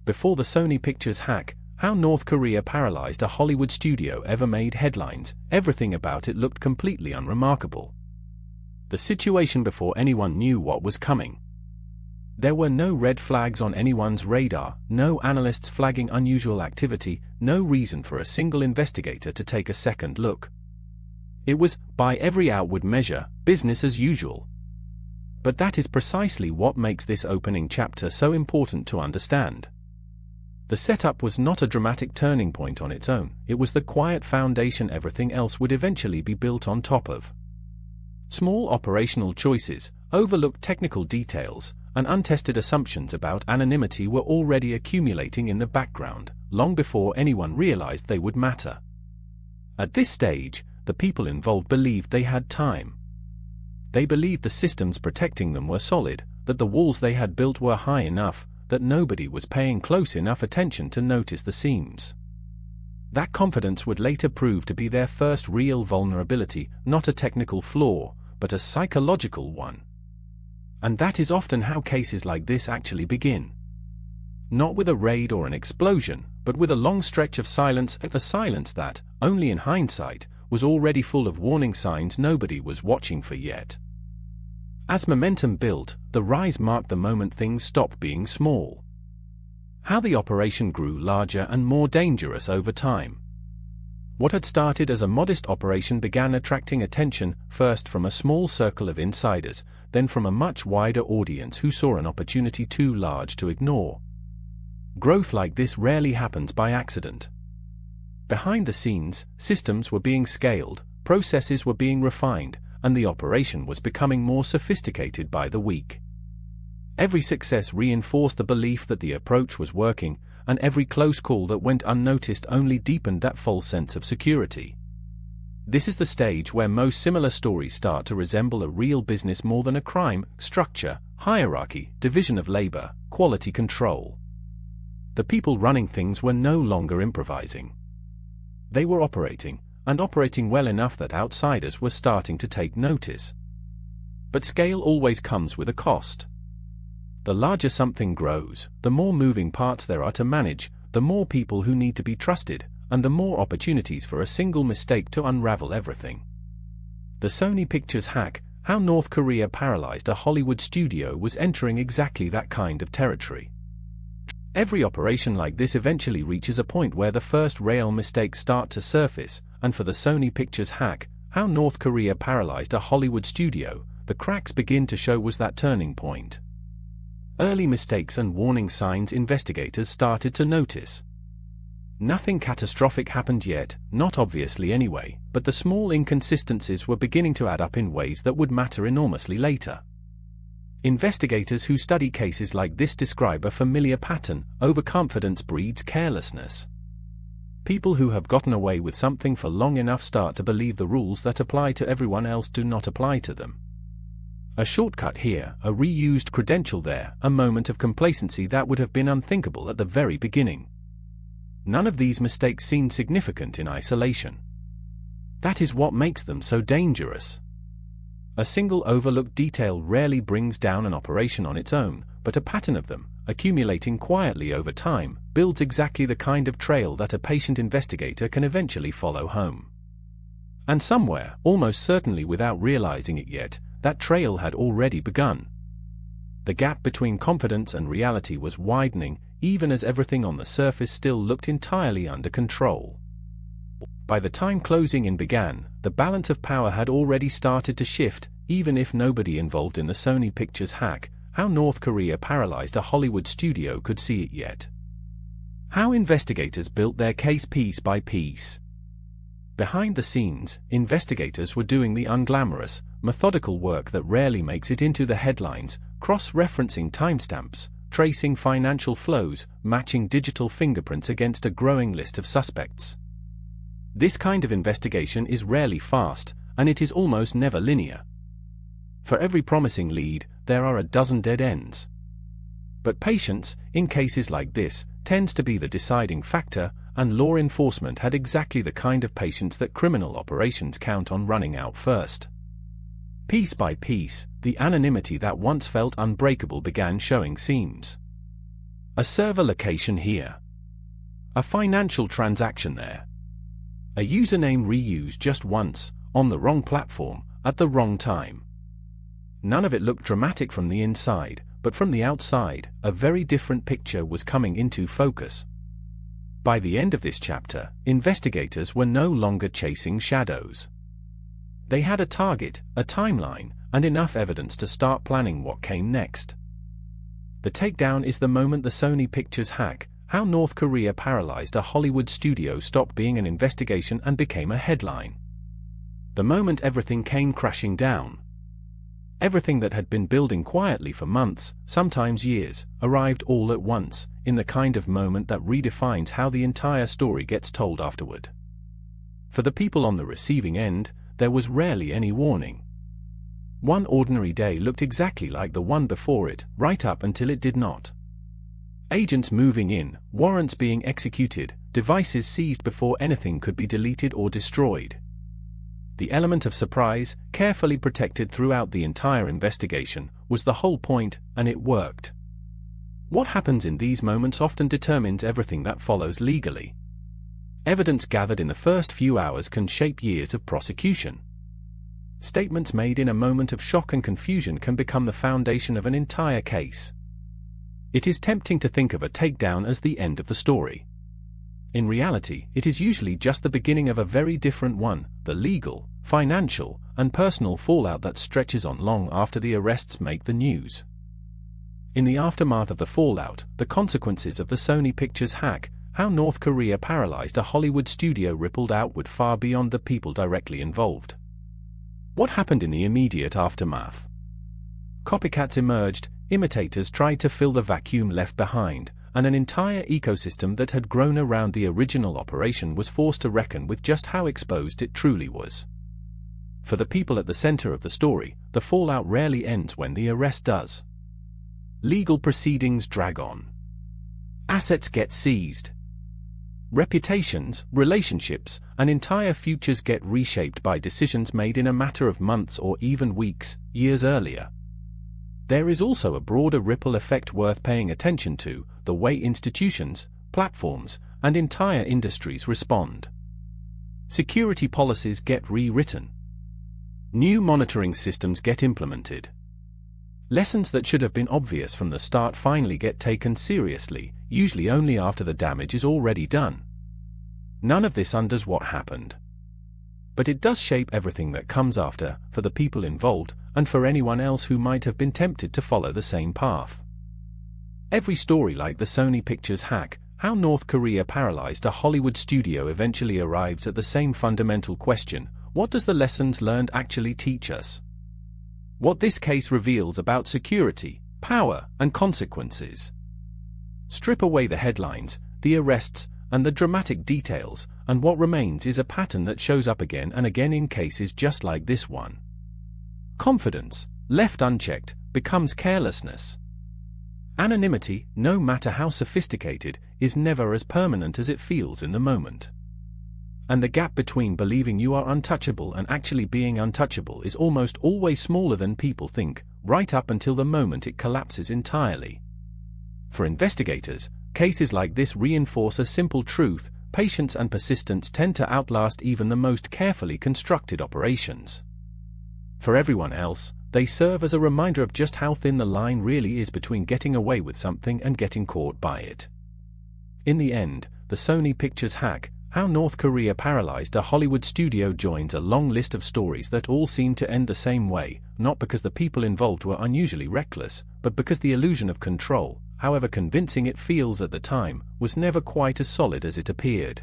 Before the Sony Pictures hack, how North Korea paralyzed a Hollywood studio ever made headlines, everything about it looked completely unremarkable. The situation before anyone knew what was coming. There were no red flags on anyone's radar, no analysts flagging unusual activity, no reason for a single investigator to take a second look. It was, by every outward measure, business as usual. But that is precisely what makes this opening chapter so important to understand. The setup was not a dramatic turning point on its own, it was the quiet foundation everything else would eventually be built on top of. Small operational choices, overlooked technical details, and untested assumptions about anonymity were already accumulating in the background, long before anyone realized they would matter. At this stage, the people involved believed they had time. They believed the systems protecting them were solid, that the walls they had built were high enough, that nobody was paying close enough attention to notice the seams. That confidence would later prove to be their first real vulnerability, not a technical flaw, but a psychological one. And that is often how cases like this actually begin. Not with a raid or an explosion, but with a long stretch of silence, a silence that, only in hindsight, was already full of warning signs nobody was watching for yet. As momentum built, the rise marked the moment things stopped being small. How the operation grew larger and more dangerous over time. What had started as a modest operation began attracting attention, first from a small circle of insiders, then from a much wider audience who saw an opportunity too large to ignore. Growth like this rarely happens by accident. Behind the scenes, systems were being scaled, processes were being refined, and the operation was becoming more sophisticated by the week. Every success reinforced the belief that the approach was working, and every close call that went unnoticed only deepened that false sense of security. This is the stage where most similar stories start to resemble a real business more than a crime: structure, hierarchy, division of labor, quality control. The people running things were no longer improvising. They were operating, and operating well enough that outsiders were starting to take notice. But scale always comes with a cost. The larger something grows, the more moving parts there are to manage, the more people who need to be trusted, and the more opportunities for a single mistake to unravel everything. The Sony Pictures hack, how North Korea paralyzed a Hollywood studio, was entering exactly that kind of territory. Every operation like this eventually reaches a point where the first real mistakes start to surface, and for the Sony Pictures hack, how North Korea paralyzed a Hollywood studio, the cracks begin to show was that turning point. Early mistakes and warning signs investigators started to notice. Nothing catastrophic happened yet, not obviously anyway, but the small inconsistencies were beginning to add up in ways that would matter enormously later. Investigators who study cases like this describe a familiar pattern: overconfidence breeds carelessness. People who have gotten away with something for long enough start to believe the rules that apply to everyone else do not apply to them. A shortcut here, a reused credential there, a moment of complacency that would have been unthinkable at the very beginning. None of these mistakes seemed significant in isolation. That is what makes them so dangerous. A single overlooked detail rarely brings down an operation on its own, but a pattern of them, accumulating quietly over time, builds exactly the kind of trail that a patient investigator can eventually follow home. And somewhere, almost certainly without realizing it yet, that trail had already begun. The gap between confidence and reality was widening, even as everything on the surface still looked entirely under control. By the time closing in began, the balance of power had already started to shift, even if nobody involved in the Sony Pictures hack, how North Korea paralyzed a Hollywood studio, could see it yet. How investigators built their case piece by piece. Behind the scenes, investigators were doing the unglamorous, methodical work that rarely makes it into the headlines: cross-referencing timestamps, tracing financial flows, matching digital fingerprints against a growing list of suspects. This kind of investigation is rarely fast, and it is almost never linear. For every promising lead, there are a dozen dead ends. But patience, in cases like this, tends to be the deciding factor, and law enforcement had exactly the kind of patience that criminal operations count on running out first. Piece by piece, the anonymity that once felt unbreakable began showing seams. A server location here. A financial transaction there. A username reused just once, on the wrong platform, at the wrong time. None of it looked dramatic from the inside, but from the outside, a very different picture was coming into focus. By the end of this chapter, investigators were no longer chasing shadows. They had a target, a timeline, and enough evidence to start planning what came next. The Takedown is the moment the Sony Pictures Hack, how North Korea paralyzed a Hollywood studio, stopped being an investigation and became a headline. The moment everything came crashing down. Everything that had been building quietly for months, sometimes years, arrived all at once, in the kind of moment that redefines how the entire story gets told afterward. For the people on the receiving end, there was rarely any warning. One ordinary day looked exactly like the one before it, right up until it did not. Agents moving in, warrants being executed, devices seized before anything could be deleted or destroyed. The element of surprise, carefully protected throughout the entire investigation, was the whole point, and it worked. What happens in these moments often determines everything that follows legally. Evidence gathered in the first few hours can shape years of prosecution. Statements made in a moment of shock and confusion can become the foundation of an entire case. It is tempting to think of a takedown as the end of the story. In reality, it is usually just the beginning of a very different one, the legal, financial, and personal fallout that stretches on long after the arrests make the news. In the aftermath of the fallout, the consequences of the Sony Pictures Hack, how North Korea paralyzed a Hollywood studio, rippled outward far beyond the people directly involved. What happened in the immediate aftermath? Copycats emerged, imitators tried to fill the vacuum left behind, and an entire ecosystem that had grown around the original operation was forced to reckon with just how exposed it truly was. For the people at the center of the story, the fallout rarely ends when the arrest does. Legal proceedings drag on. Assets get seized. Reputations, relationships, and entire futures get reshaped by decisions made in a matter of months or even weeks, years earlier. There is also a broader ripple effect worth paying attention to, the way institutions, platforms, and entire industries respond. Security policies get rewritten. New monitoring systems get implemented. Lessons that should have been obvious from the start finally get taken seriously, usually only after the damage is already done. None of this undoes what happened. But it does shape everything that comes after, for the people involved, and for anyone else who might have been tempted to follow the same path. Every story like the Sony Pictures Hack, how North Korea paralyzed a Hollywood studio, eventually arrives at the same fundamental question: what does the lessons learned actually teach us? What this case reveals about security, power, and consequences. Strip away the headlines, the arrests, and the dramatic details, and what remains is a pattern that shows up again and again in cases just like this one. Confidence, left unchecked, becomes carelessness. Anonymity, no matter how sophisticated, is never as permanent as it feels in the moment. And the gap between believing you are untouchable and actually being untouchable is almost always smaller than people think, right up until the moment it collapses entirely. For investigators, cases like this reinforce a simple truth: patience and persistence tend to outlast even the most carefully constructed operations. For everyone else, they serve as a reminder of just how thin the line really is between getting away with something and getting caught by it. In the end, the Sony Pictures Hack, how North Korea paralyzed a Hollywood studio, joins a long list of stories that all seem to end the same way, not because the people involved were unusually reckless, but because the illusion of control, however convincing it feels at the time, was never quite as solid as it appeared.